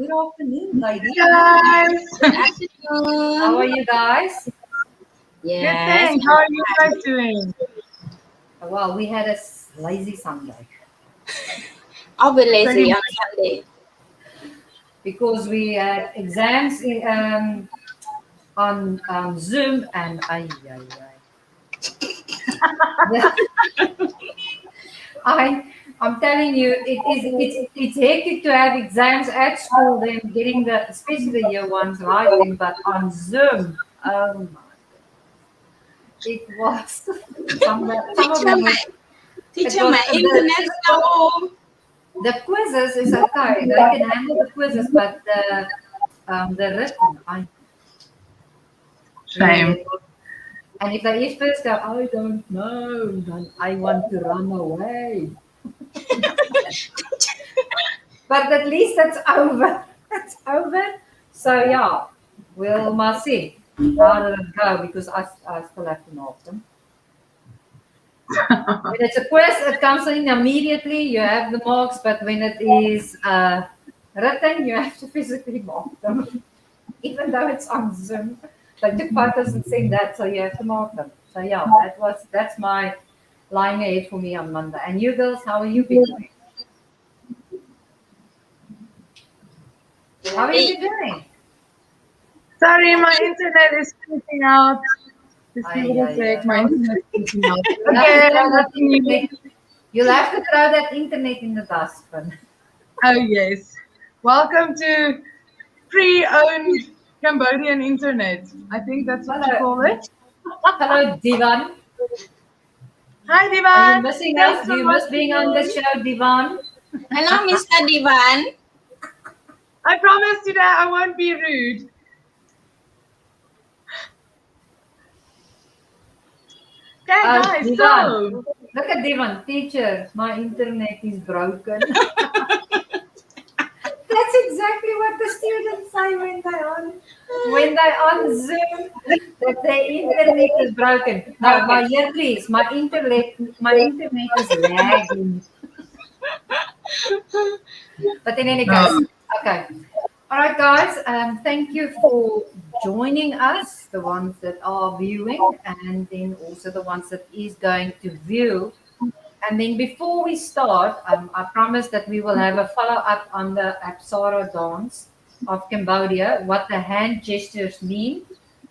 Good afternoon, ladies. Guys. Good afternoon. How are you guys? Yes. Good thing. How are you guys doing? Well, we had a lazy Sunday I'll be lazy Pretty on Sunday. because we had exams on Zoom, and I'm telling you, it's hectic to have exams at school, then getting especially the year ones writing, but on Zoom, oh my, it was some of them were. Teacher, Was my internet's slow. the quizzes is okay. They can handle the quizzes, but the written, Shame. and if they first go, I don't know, then I want to run away. But at least that's over. That's over. So yeah, we'll must see how does it go because I still have to mark them. When it's a quiz, it comes in immediately. You have the marks, but when it is written, you have to physically mark them, even though it's on Zoom. They took photos and sent that, so you have to mark them. So yeah, that's my lying ahead for me on Monday. And you girls, how are you been doing? How are you been doing? Sorry, my internet is clicking out. Just give it a sec. My internet is clicking out. Okay. You'll have to throw that internet in the dustbin. Oh, yes. Welcome to pre-owned Cambodian internet. I think that's what you call it. Hello, Divan. Hi, Divan. Are you missing us? Do you miss being on the show, Divan? Hello, Mr. Divan. I promise today I won't be rude. Okay, guys, Divan. so Look at Divan. Teacher, my internet is broken. That's exactly what the students say when they're on Zoom, that their internet is broken. No, my ear, please. My internet is lagging. But in any case, okay. All right, guys. Thank you for joining us, the ones that are viewing, and then also the ones that is going to view. And then before we start, I promise that we will have a follow-up on the Apsara Dance of Cambodia, what the hand gestures mean.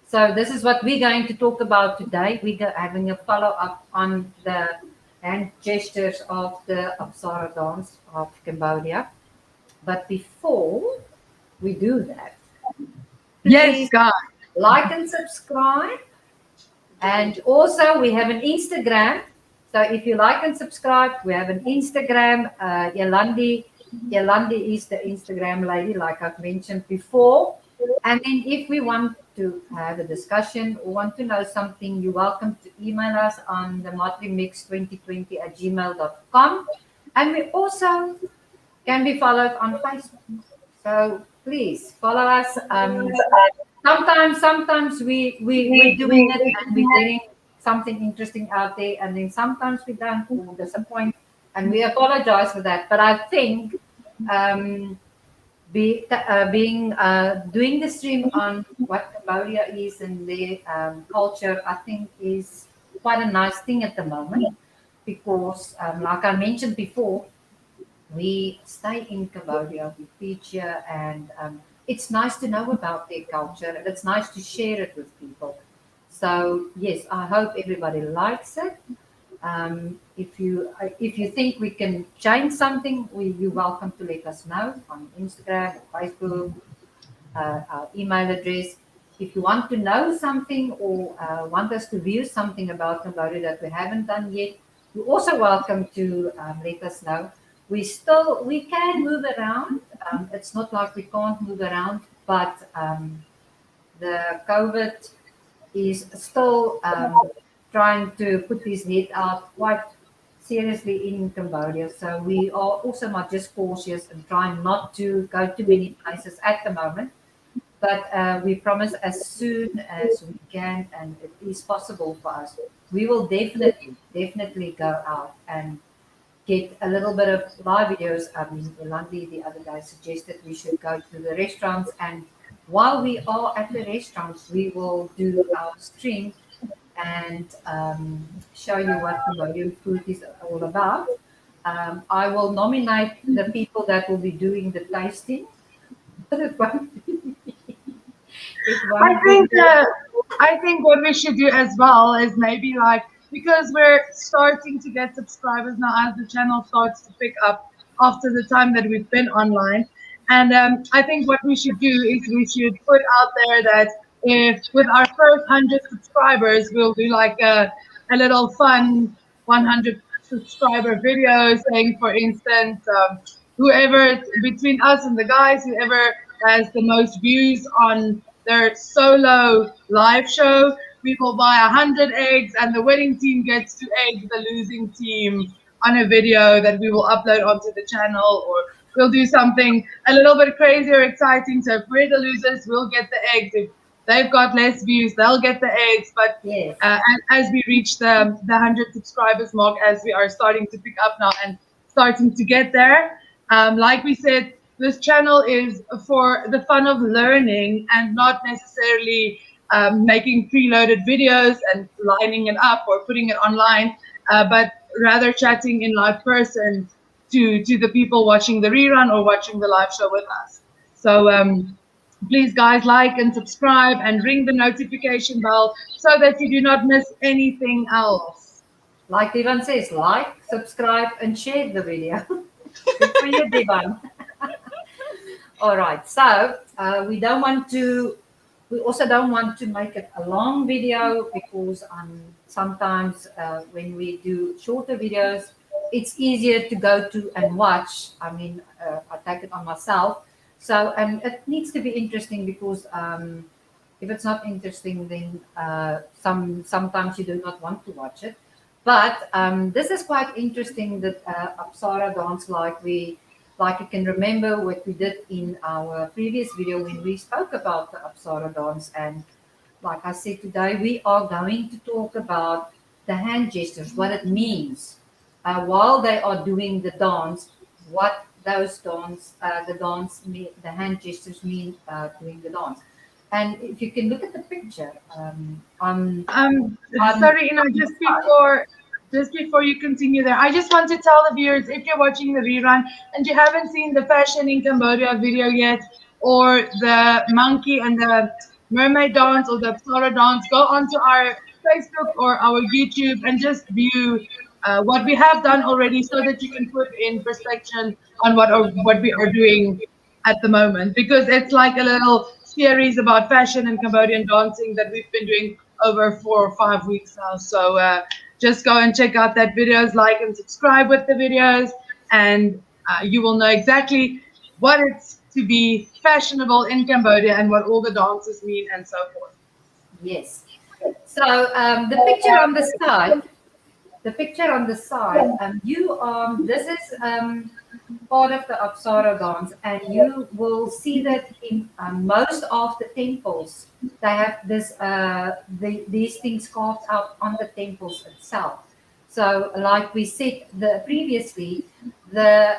So this is what we're going to talk about today. We're having a follow-up on the hand gestures of the Apsara Dance of Cambodia. But before we do that, yes, guys, like and subscribe. And also we have an Instagram. So if you like and subscribe, we have an Instagram. Yolandi is the Instagram lady, like I've mentioned before. And then if we want to have a discussion or want to know something, you're welcome to email us on the motlymix2020@gmail.com. And we also can be followed on Facebook. So please follow us. Sometimes we're doing it and we're getting something interesting out there, and then sometimes we don't disappoint, and we apologize for that. But I think doing the stream on what Cambodia is and their culture, I think is quite a nice thing at the moment because, like I mentioned before, we stay in Cambodia, we teach here, and it's nice to know about their culture, and it's nice to share it with people. So yes, I hope everybody likes it. If you think we can change something, you're welcome to let us know on Instagram or Facebook, our email address. If you want to know something or want us to view something about Cambodia that we haven't done yet, you're also welcome to let us know. We can move around. It's not like we can't move around, but the COVID is still trying to put his head out quite seriously in Cambodia. So we are also not just cautious and trying not to go to many places at the moment. But we promise as soon as we can and it is possible for us, we will definitely go out and get a little bit of live videos. I mean, Yolandi the other day suggested we should go to the restaurants, and while we are at the restaurants, we will do our stream and show you what Cambodian food is all about. I will nominate the people that will be doing the tasting, but it won't it I won't be think I think what we should do as well is maybe like, because we're starting to get subscribers now as the channel starts to pick up after the time that we've been online. And I think what we should do is we should put out there that if with our first 100 subscribers, we'll do like a little fun 100 subscriber video saying, for instance, whoever between us and the guys, whoever has the most views on their solo live show, we will buy 100 eggs, and the winning team gets to egg the losing team on a video that we will upload onto the channel, or we'll do something a little bit crazy or exciting. So if we're the losers, we'll get the eggs. If they've got less views, they'll get the eggs. But yes. as we reach the 100 subscribers mark, as we are starting to pick up now and starting to get there, like we said, this channel is for the fun of learning and not necessarily making preloaded videos and lining it up or putting it online, but rather chatting in live person to the people watching the rerun or watching the live show with us. So please, guys, like and subscribe and ring the notification bell so that you do not miss anything else. Like Divan says, like, subscribe, and share the video. Good for you, Divan. All right. So we also don't want to make it a long video, because sometimes when we do shorter videos, it's easier to go to and watch. I mean, I take it on myself. So, and it needs to be interesting, because if it's not interesting, then sometimes you do not want to watch it. But this is quite interesting, that Apsara dance, like you can remember what we did in our previous video when we spoke about the Apsara dance. And like I said, today we are going to talk about the hand gestures, what it means while they are doing the dance, what those the hand gestures mean doing the dance. And if you can look at the picture, Sorry, just before you continue there, I just want to tell the viewers, if you're watching the rerun and you haven't seen the Fashion in Cambodia video yet, or the monkey and the mermaid dance or the Apsara dance, go onto our Facebook or our YouTube and just view what we have done already, so that you can put in perspective on what we are doing at the moment, because it's like a little series about fashion and Cambodian dancing that we've been doing over 4 or 5 weeks now. So just go and check out that videos, like and subscribe with the videos, and you will know exactly what it's to be fashionable in Cambodia and what all the dances mean and so forth. yes. So the picture on the side, this is part of the Apsara dance, and you will see that in most of the temples, they have these things carved out on the temples itself. So, like we said previously, the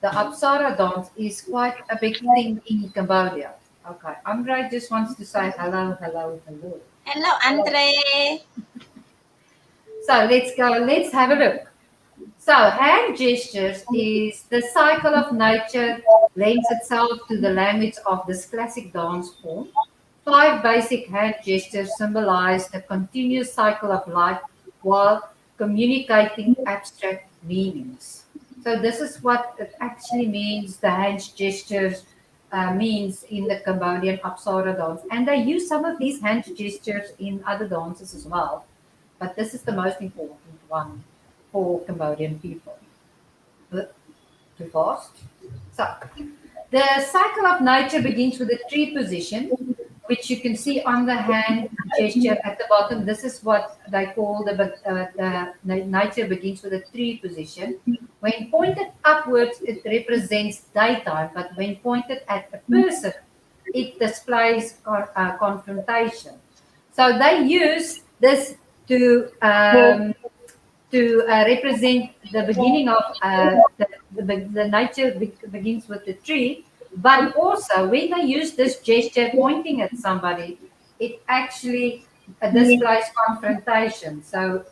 Apsara dance is quite a big thing in Cambodia. Okay, Andre just wants to say hello, hello, hello. Hello, Andre. So let's go. Let's have a look. So hand gestures is the cycle of nature lends itself to the language of this classic dance form. 5 basic hand gestures symbolize the continuous cycle of life while communicating abstract meanings. So this is what it actually means, the hand gestures means in the Cambodian Apsara dance. And they use some of these hand gestures in other dances as well. But this is the most important one for Cambodian people. Too fast. So, the cycle of nature begins with the tree position, which you can see on the hand gesture at the bottom. This is what they call the nature begins with a tree position. When pointed upwards, it represents daytime, but when pointed at a person, it displays confrontation. So they use this to to represent the beginning of the nature begins with the tree. But also, when they use this gesture pointing at somebody, it actually displays confrontation. So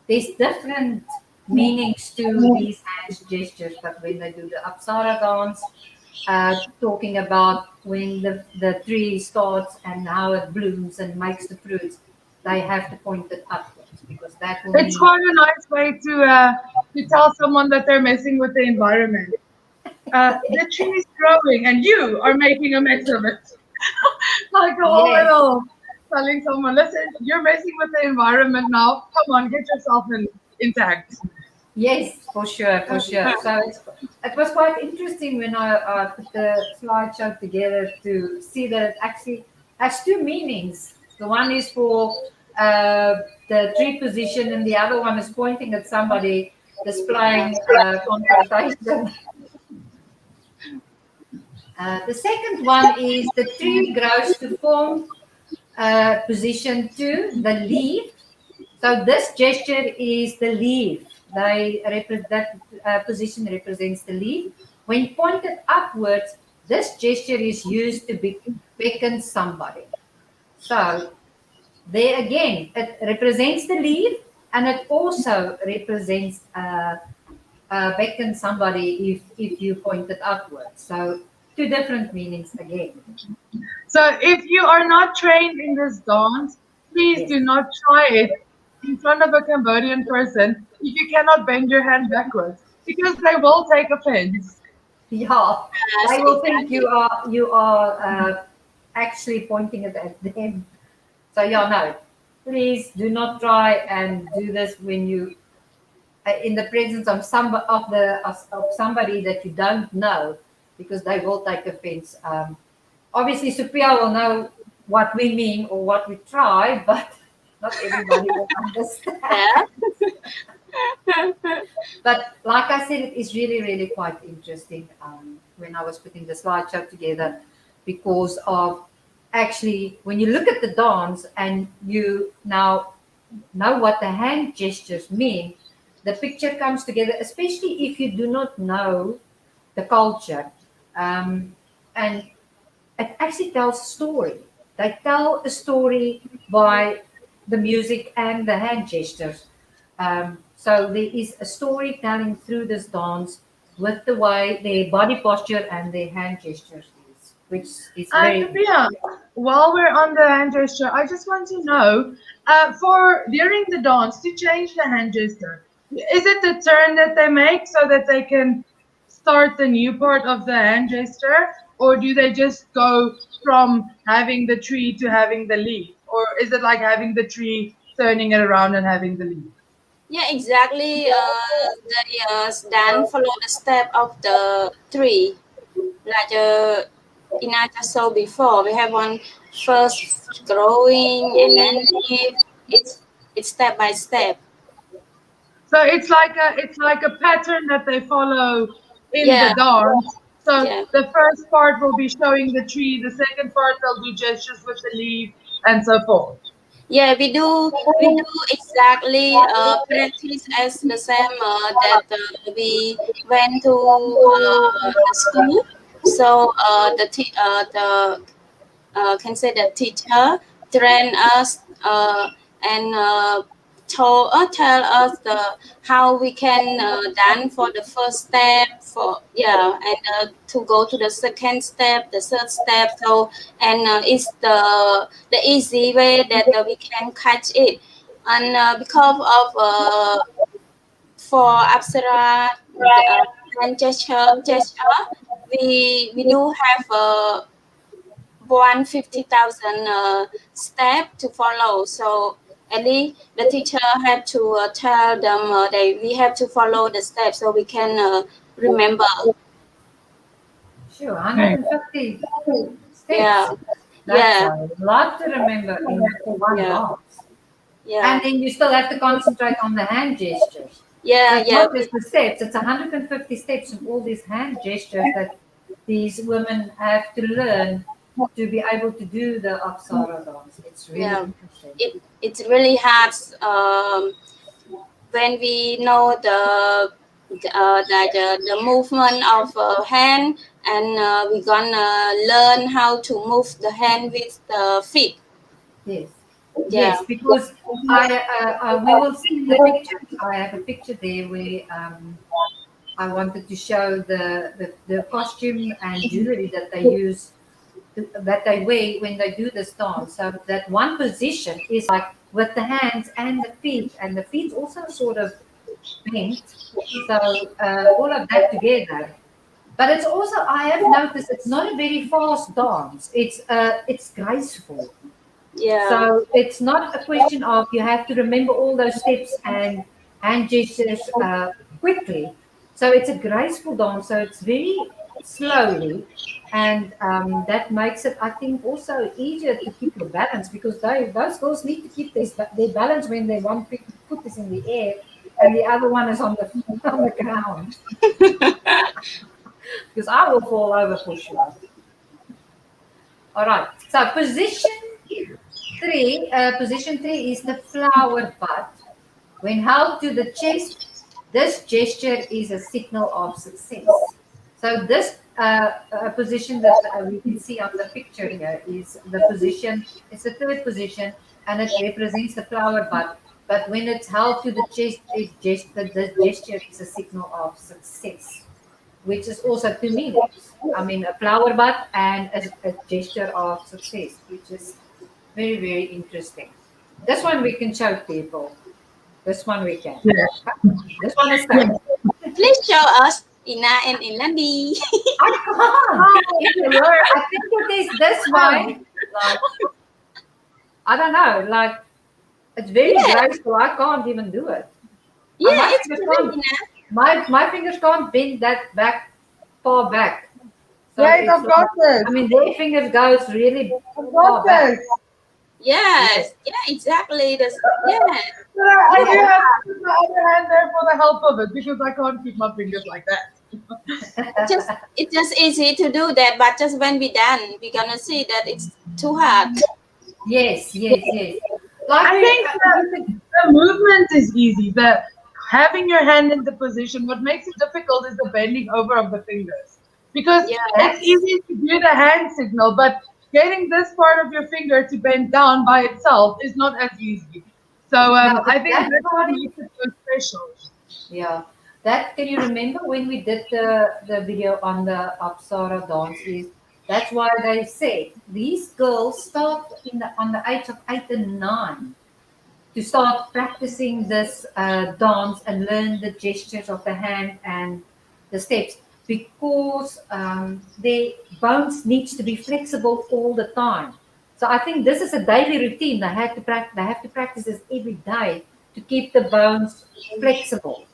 there's different meanings to these hand gestures. But when they do the Apsara dance, talking about when the tree starts and how it blooms and makes the fruits, they have to point it upwards because that will It's mean quite a nice way to tell someone that they're messing with the environment. The tree is growing and you are making a mess of it. Like a whole yes, little telling someone, listen, you're messing with the environment now. Come on, get yourself intact. yes, for sure, for sure. So it was quite interesting when I put the slideshow together to see that it actually has two meanings. The one is for the tree position, and the other one is pointing at somebody, displaying confrontation. The second one is the tree grows to form position two, the leaf. So this gesture is the leaf. That position represents the leaf. When pointed upwards, this gesture is used to beckon somebody. So there again, it represents the leaf, and it also represents beckon somebody if you point it upwards. So two different meanings again. So if you are not trained in this dance, please Yes. do not try it in front of a Cambodian person if you cannot bend your hand backwards because they will take offense. Yeah, Yes, they will think exactly. you are actually pointing it at them. So yeah, no, please do not try and do this when you in the presence of of somebody that you don't know, because they will take offense. Obviously, Supriya will know what we mean or what we try, but not everybody will understand. Yeah. But like I said, it is really, really quite interesting when I was putting the slideshow together because of actually when you look at the dance and you now know what the hand gestures mean, the picture comes together, especially if you do not know the culture. And it actually tells a story. They tell a story by the music and the hand gestures. So there is a storytelling through this dance with the way their body posture and their hand gestures is, which is very Sophia, while we're on the hand gesture, I just want to know for during the dance to change the hand gesture, is it the turn that they make so that they can start the new part of the hand gesture, or do they just go from having the tree to having the leaf, or is it like having the tree, turning it around, and having the leaf? Yeah, exactly. They then follow the step of the tree. Like in I just saw before, we have one first growing and then leaf. It's step by step. So it's like a pattern that they follow in Yeah, the dance. So yeah. the first part will be showing the tree, the second part they'll do gestures with the leaf, and so forth. Yeah, we do exactly practice as the same that we went to the school. So the can say the teacher train us and tell us the how we can dance for the first step for yeah and to go to the second step, the third step. So and it's the easy way that we can catch it. And because of for Apsara hand gesture, we do have 150,000 step to follow. So at least the teacher had to tell them they we have to follow the steps so we can remember. sure Okay. 150 Yeah, steps. That's yeah, a lot to remember for one yeah, dance. yeah, And then you still have to concentrate on the hand gestures. So yeah, it's yeah. not just the steps, it's 150 steps of all these hand gestures that these women have to learn to be able to do the Apsara dance. It's really Yeah, interesting. it really hard. when we know the movement of hand, and we're gonna learn how to move the hand with the feet. Yes. Yeah. Yes, because we will see the pictures. I have a picture there where I wanted to show the costume and jewelry that they use, that they wear when they do this dance. So that one position is like with the hands and the feet also sort of bent. So all of that together. But it's also, I have noticed, it's not a very fast dance. It's graceful. Yeah. So it's not a question of you have to remember all those steps and hand gestures quickly. So it's a graceful dance. So it's very slowly, and that makes it, I think, also easier to keep your balance, because those girls need to keep their balance when they one foot is in the air and the other one is on the on the ground. Because I will fall over for sure. All right. So position three is the flower bud. When held to the chest, this gesture is a signal of success. So this position that we can see on the picture here is the position. It's the third position, and it represents the flower bud. But when it's held to the chest, the gesture is a signal of success, which is also two meanings. I mean, a flower bud and a gesture of success, which is very, very interesting. This one we can show people. This one we can. Yeah. This one is Yeah. good. Please show us, Ina and Ilandi. I can't. If you were, I think it is this one. Like, I don't know. Like, it's very Yeah, graceful. I can't even do it. yeah, My it's fingers good, can't. Ina. My fingers can't bend that back, far back. So Right, it's I've got like, this. I mean, their fingers goes really I've got far back. this. Yes. Yes, yeah, exactly. Yeah, But I do Yeah. have to put my other hand there for the help of it because I can't keep my fingers like that. it's just easy to do that, but just when we done, we're gonna see that it's too hard. Yes, yes, yes. Like I think the movement is easy. The having your hand in the position. What makes it difficult is the bending over of the fingers. Because Yeah, it's easy to do the hand signal, but getting this part of your finger to bend down by itself is not as easy. So no, but I think that that's what part makes it so special. yeah. That, can you remember when we did the video on the Apsara dance? Is that's why they say these girls start on the age of 8 and 9 to start practicing this dance and learn the gestures of the hand and the steps, because their bones needs to be flexible all the time. So I think this is a daily routine. They have to practice. They have to practice this every day to keep the bones flexible.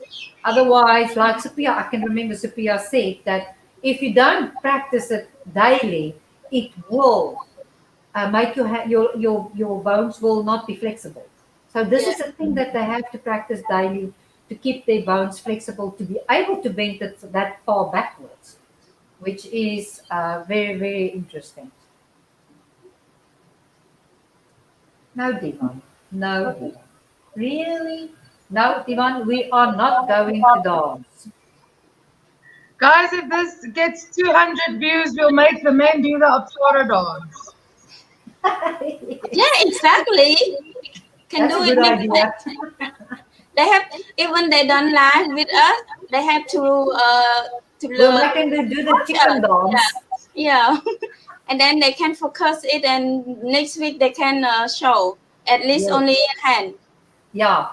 Otherwise, like Sophia, I can remember Sophia said that if you don't practice it daily, it will make your bones will not be flexible. So this yeah, is a thing that they have to practice daily to keep their bones flexible, to be able to bend it that far backwards, which is very, very interesting. No, Divan. No, Divan. Really? No, Divan, we are not going to dance. Guys, if this gets 200 views, we'll make the men do the Apsara dance. yeah, exactly. Can That's do a it good with idea. they have, even they don't live with us, they have to We'll learn. make them do the Yeah, chicken dance. yeah. And then they can focus it, and next week they can show at least Yes. only in hand. Yeah.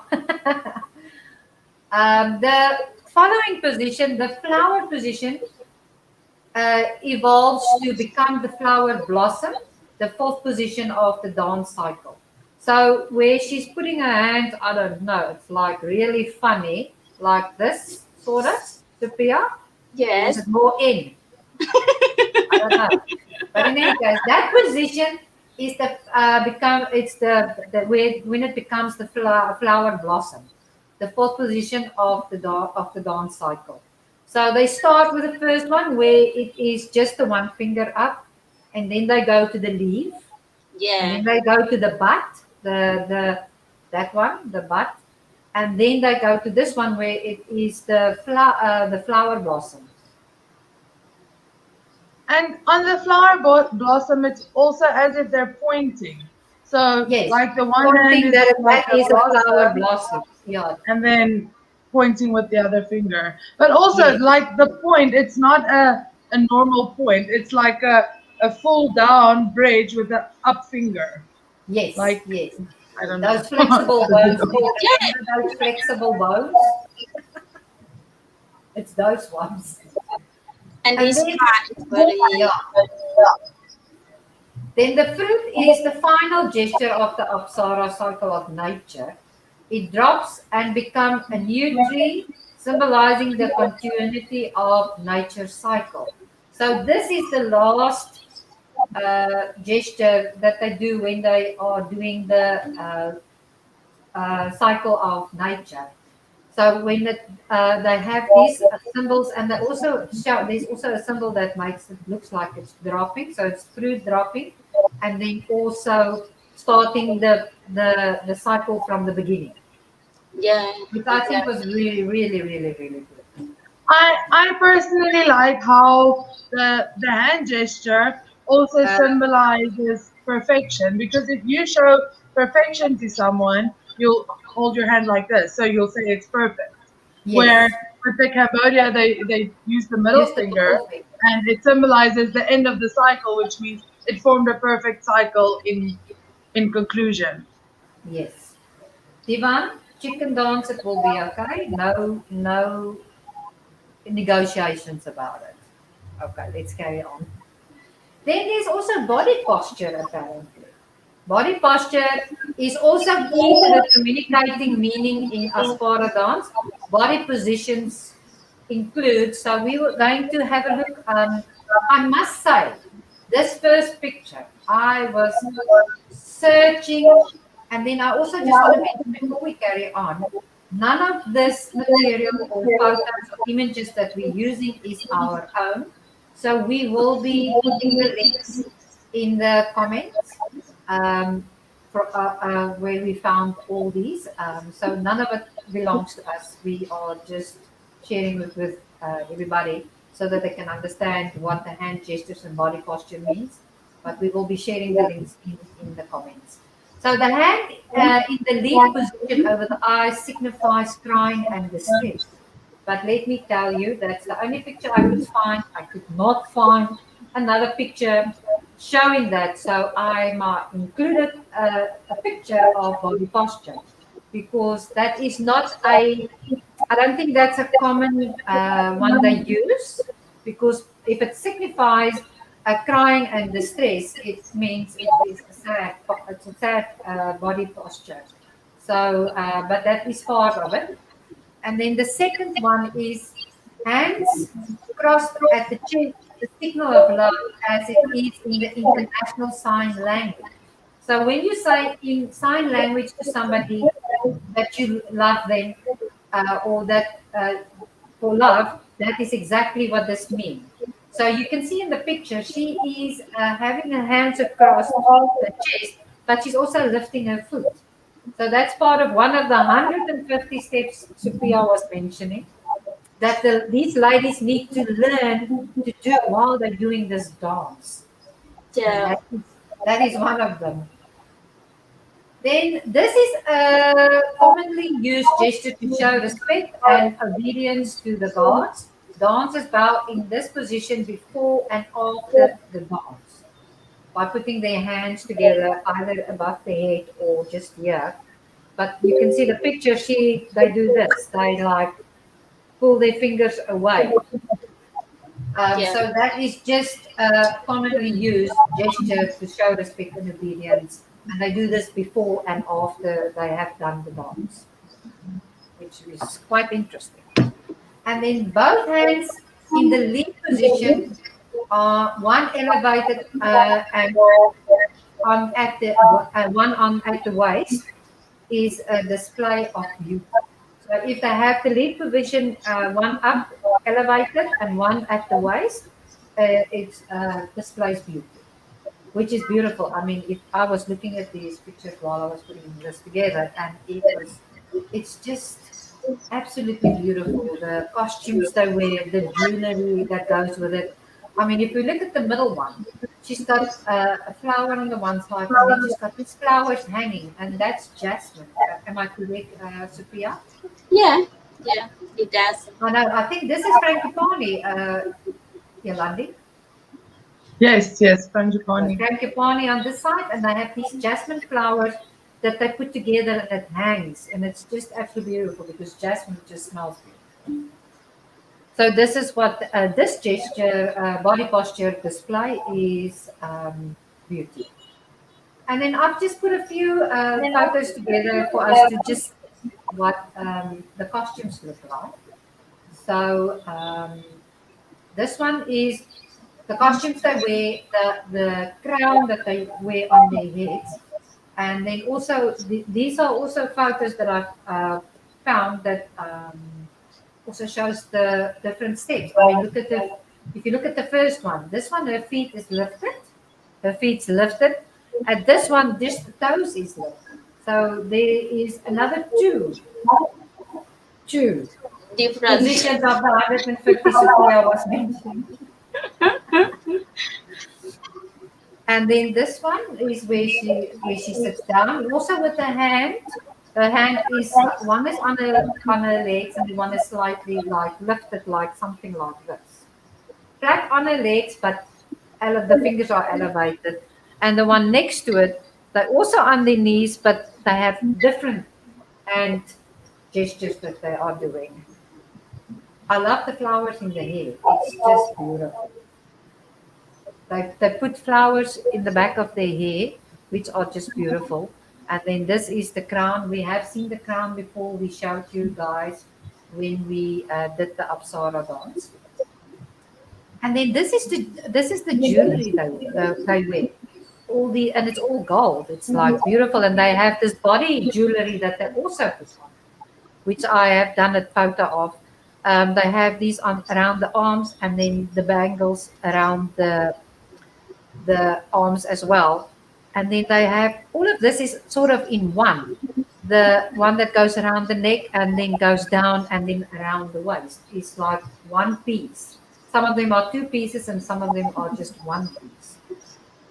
The following position, the flower position, evolves to become the flower blossom, the fourth position of the dance cycle. So where she's putting her hands, I don't know, it's like really funny, like this sort of, Sophia, or is Yes. it more in? I don't know. But in any case, that position is the become it's the where when it becomes the flower blossom, the fourth position of the dance cycle. So they start with the first one where it is just the one finger up, and then they go to the leaf, and Yeah. then they go to the butt, the that one, the butt, And then they go to this one where it is the flower blossom. And on the flower blossom, it's also as if they're pointing. So, Yes, like the one hand pointing is that like a is a flower blossom, blossom. Yeah. and then pointing with the other finger. But also, Yes. like the point, it's not a normal point. It's like a full down bridge with the up finger. Yes. Like, Yes. I don't know. Those flexible bones. Yeah, Remember those flexible bones? It's those ones. and And this then, part is very yeah. Then the fruit is the final gesture of the Apsara cycle of nature. It drops and becomes a new tree, symbolizing the continuity of nature's cycle. So this is the last gesture that they do when they are doing the cycle of nature. So when they have these symbols, and they also show there's also a symbol that makes it looks like it's dropping, so it's fruit dropping, and then also starting the cycle from the beginning, yeah, which I think was exactly. really really really really good. I personally like how the hand gesture also Uh, symbolizes perfection, because if you show perfection to someone, you'll hold your hand like this, so you'll say it's perfect. Where yes, with the Cambodia, they use the middle use the finger, middle finger. and it symbolizes the end of the cycle, which means it formed a perfect cycle in conclusion. Yes, Divan, chicken dance. It will be okay. No negotiations about it. Okay, let's carry on. Then there's also body posture, apparently. Body posture is also key to the communicating meaning in Apsara dance. Body positions include, so we were going to have a look. I must say, this first picture, I was searching, and then I also just want to mention before we carry on, none of this material or photos or images that we're using is our own. So we will be putting the links in the comments where we found all these. So none of it belongs to us. We are just sharing it with everybody so that they can understand what the hand gestures and body posture means. But we will be sharing the links in the comments. So the hand in the lead position over the eyes signifies crying and distress. But let me tell you, that's the only picture I could find. I could not find another picture showing that. So I included a picture of body posture because that is not I don't think that's a common one they use because if it signifies crying and distress, it means it is it's a sad body posture. So, but that is part of it. And then the second one is hands crossed at the chest, the signal of love as it is in the international sign language. So when you say in sign language to somebody that you love them or that for love, that is exactly what this means. So you can see in the picture, she is having her hands across the chest, but she's also lifting her foot. So that's part of one of the 150 steps Supriya was mentioning that these ladies need to learn to do while they're doing this dance. And Yeah, that is one of them. Then this is a commonly used gesture to show respect and obedience to the gods. Dancers bow in this position before and after the dance by putting their hands together either above the head or just here. But you can see the picture. They do this. They like pull their fingers away. yeah, So that is just a commonly used gesture to show respect and obedience. And they do this before and after they have done the dance, which is quite interesting. And then both hands in the lead position are one elevated and on at the one on at the waist is a display of beauty. So if they have the lead position, one up elevated and one at the waist, it displays beauty, which is beautiful. I mean, if I was looking at these pictures while I was putting this together, and it was it's just absolutely beautiful. The costumes they wear, the jewelry that goes with it. I mean, if we look at the middle one, she's got a flower on the one side, and then she's got these flowers hanging, and that's jasmine. Am I correct, Sophia? Yeah, yeah, it does. Oh, no, I think this is Frankipani, Yolandi. Yes, yes, Panjapani. Frankipani on this side, and they have these jasmine flowers that they put together and it hangs, and it's just absolutely beautiful because jasmine just smells beautiful. So this is what this gesture, body posture display is beauty. And then I've just put a few photos together for us to just see what the costumes look like. So this one is the costumes they wear, the crown that they wear on their heads. And then also, these are also photos that I've found that also shows the different steps. I mean, if you look at the first one, this one, her feet is lifted, her feet's lifted. At this one, just the toes is lifted. So there is another two Different. positions of the 150 Sophia was mentioned. And then this one is where she sits down, also with her hand. Her hand is one is on her legs, and the one is slightly like lifted, like something like this. Flat on her legs, but the fingers are elevated. And the one next to it, they're also on their knees, but they have different hand gestures that they are doing. I love the flowers in the hair. It's just beautiful. They put flowers in the back of their hair, which are just beautiful. And then this is the crown. We have seen the crown before. We showed you guys when we did the Apsara dance. And then this is the jewelry they wear. And it's all gold. It's like beautiful. And they have this body jewelry that they also put on, which I have done a photo of. They have these on around the arms, and then the bangles around the arms as well. And then they have all of this is sort of in one. The one that goes around the neck and then goes down and then around the waist is like one piece. Some of them are two pieces and some of them are just one piece.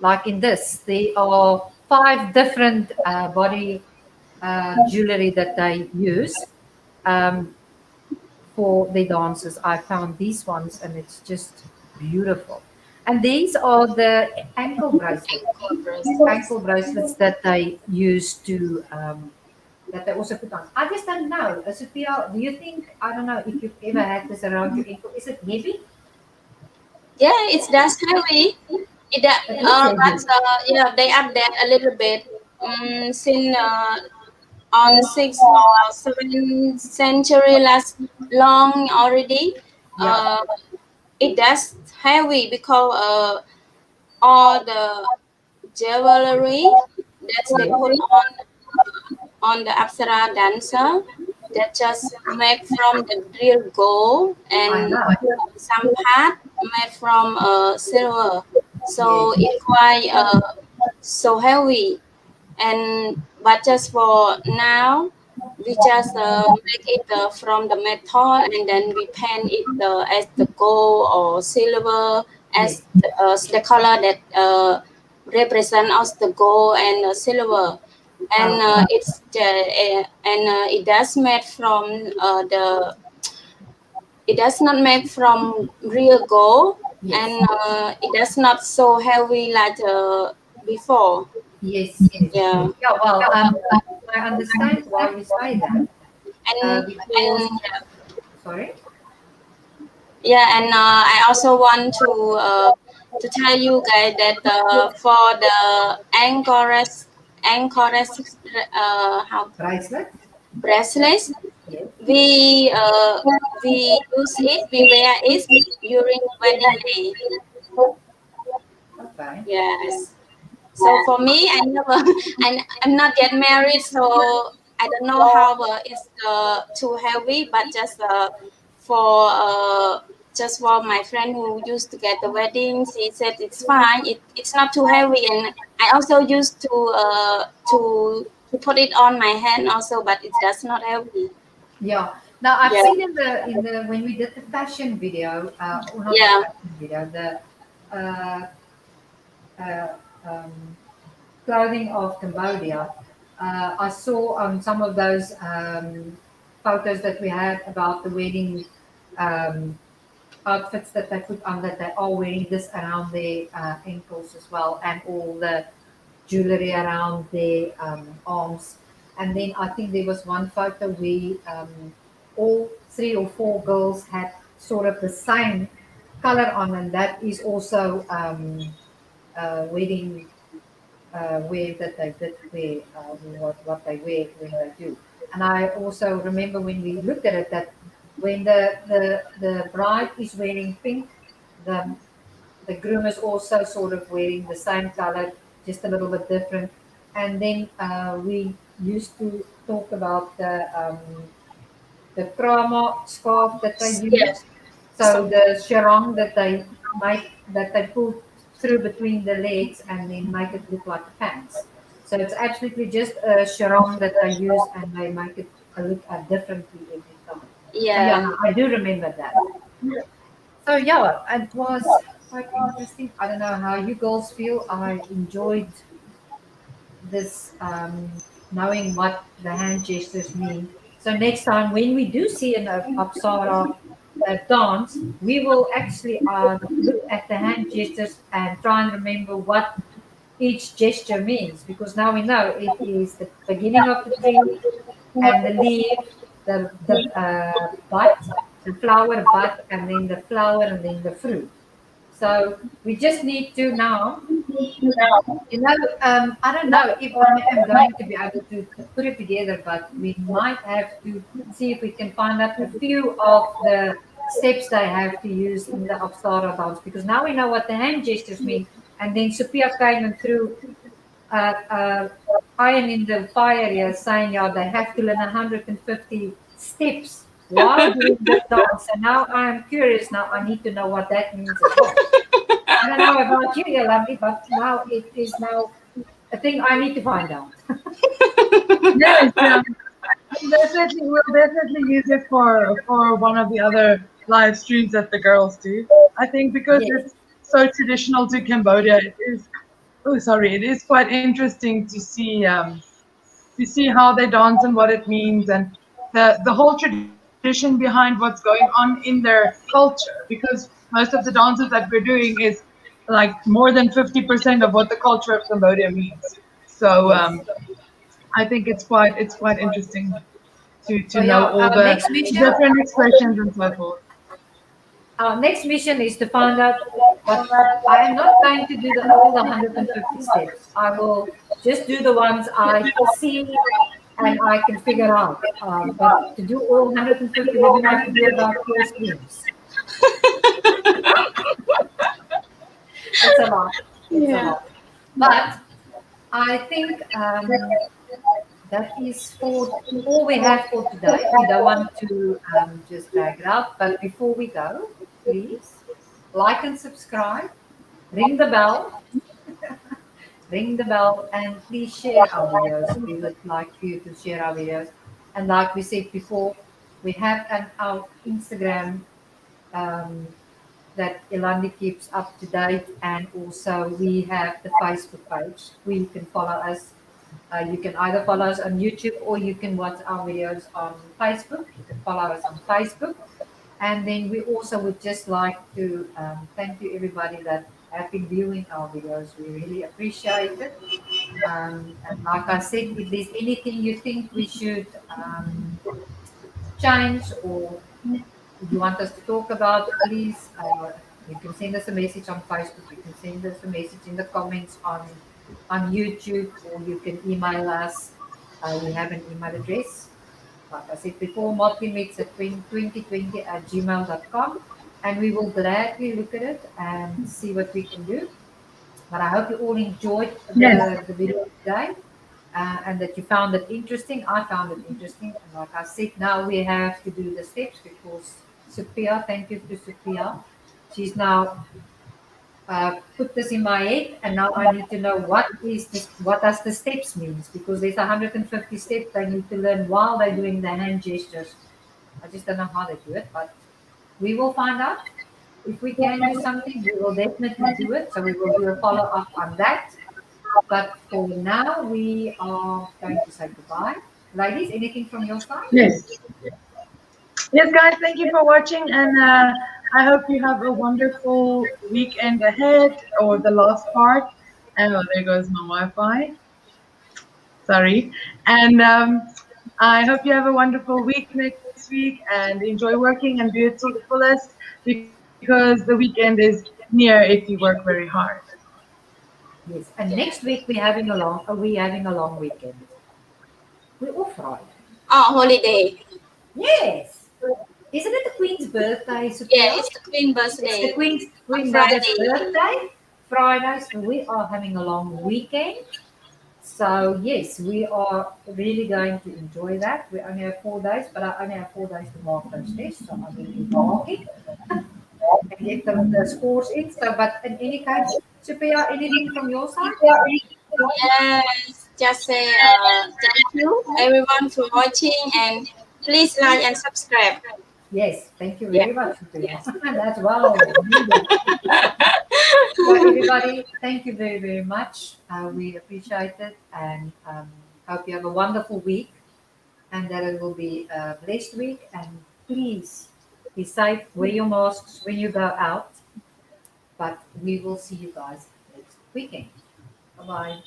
Like in this, there are five different body jewelry that they use um, for the dances. I found these ones and it's just beautiful. And these are the ankle bracelets that they use to that they also put on. I just don't know, Sophia. Do you think I don't know if you've ever had this around your ankle? Is it heavy? Yeah, it's that's heavy. It looks But heavy. yeah, they update a little bit. Since on 6th or 7th century last long already. Yeah, Uh, it does heavy because all the jewelry that they yes, put on the Apsara dancer that just made from the real gold I and know. some part made from silver. So Yes. it's quite so heavy. And but just for now, we just make it from the metal and then we paint it as the gold or silver Yes. as the color that represent us the gold and silver. And Okay. it does made from the it does not make from real gold, Yes. and it does not so heavy like before. Yes. Yes. Yeah. Yeah. Well, I understand why you say that. and Because and sorry. yeah, and I also want to tell you guys that for the anchoress how Bracelet. bracelets, Yes. we uh, we wear it during wedding day. Okay. Yes. So for me, I never, I'm not yet married, so I don't know how it's too heavy. But for just for my friend who used to get the weddings, he said it's fine. It's not too heavy, and I also used to put it on my hand also, but it does not help me. Yeah. Now I've Yeah, seen in the when we did the fashion video, or not the yeah, fashion video, the uh, uh, um, clothing of Cambodia. I saw on some of those photos that we had about the wedding um, outfits that they put on, that they are wearing this around their ankles as well, and all the jewelry around their arms. And then I think there was one photo where all three or four girls had sort of the same color on, and that is also wedding wear that they did wear, what they wear when they do. And I also remember when we looked at it that when the bride is wearing pink, the the groom is also sort of wearing the same color, just a little bit different. And then we used to talk about the krama scarf that they yeah. use. So So the sarong that they pull through between the legs and then make it look like pants. So it's absolutely just a sarong that they use and they make it look differently every time. So yeah, yeah, no, I do remember that. So yeah, it was quite interesting. I don't know how you girls feel. I enjoyed this knowing what the hand gestures mean. So next time when we do see an Apsara dance, we will actually look at the hand gestures and try and remember what each gesture means, because now we know it is the beginning of the tree and the leaf, the bud, the flower bud, and then the flower, and then the fruit. So we just need to now, I don't know if I am going to be able to put it together, but we might have to see if we can find out a few of the steps they have to use in the Apsara dance, because now we know what the hand gestures mean. And then Sophia came and threw iron in the fire here, saying, yeah, they have to learn 150 steps while doing the dance. And now I'm curious. Now I need to know what that means as well. I don't know about you, Yolandi, but now it is now a thing I need to find out. Yes, we'll definitely use it for one of the other live streams that the girls do. I think because Yes. it's so traditional to Cambodia, it is. Oh, sorry, it is quite interesting to see how they dance and what it means, and the whole tradition behind what's going on in their culture. Because most of the dances that we're doing is like more than 50% of what the culture of Cambodia means. So Yes. I think it's quite interesting to So know yeah, all the different expressions and so forth. our next mission is to find out, but I am not going to do all the 150 steps. I will just do the ones I see and I can figure out. But to do all 150, we're going to have to do about 4 streams. It's a lot. It's a yeah. lot. But I think that is for all we have for today. We don't want to just drag it out. But before we go, please like and subscribe, ring the bell, ring the bell, and please share our videos. We would like you to share our videos. And like we said before, we have our Instagram um, that Ilandi keeps up to date, and also we have the Facebook page where you can follow us. You can either follow us on YouTube or you can watch our videos on Facebook. You can follow us on Facebook. And then we also would just like to thank you everybody that have been viewing our videos. We really appreciate it. And like I said, if there's anything you think we should change or you want us to talk about, please, you can send us a message on Facebook. You can send us a message in the comments on YouTube, or you can email us. We have an email address. Like I said before, multimeets at 2020 at gmail.com. And we will gladly look at it and see what we can do. But I hope you all enjoyed Yes, the video today, and that you found it interesting. I found it interesting. And like I said, now we have to do the steps because Sophia, thank you to Sophia. She's now put this in my head, and now I need to know what is this, what does the steps means, because there's 150 steps they need to learn while they're doing the hand gestures. I just don't know how they do it, but we will find out. If we can do something, we will definitely do it. So we will do a follow up on that. But for now, we are going to say goodbye. Ladies, anything from your side? Yes. Yes, guys, thank you for watching, and I hope you have a wonderful weekend ahead, or the last part. Oh, there goes my Wi-Fi. Sorry. And I hope you have a wonderful week next week, and enjoy working and do it to the fullest, because the weekend is near if you work very hard. Yes. And Yeah. next week we having a long weekend. We're off Friday. Oh, holiday. Yes. Isn't it the Queen's birthday, Yeah, Sophia? it's the Queen It's the birthday on Queen Mother's Friday. birthday, Friday, so we are having a long weekend. So yes, we are really going to enjoy that. We only have 4 days, but I only have 4 days to mark those tests, so I'm going to be marking and get the scores in. So, but in any case, Sophia, anything from your side? Yes, just say thank you everyone for watching, and please like and subscribe. Yes, thank you Yeah. very much, Sophia. Yes. That's well needed. So everybody, thank you very, very much. We appreciate it, and hope you have a wonderful week, and that it will be a blessed week. And please be safe, wear your masks when you go out. But we will see you guys next weekend. Bye bye.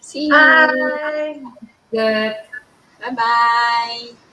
See you. Bye. Good. Bye bye.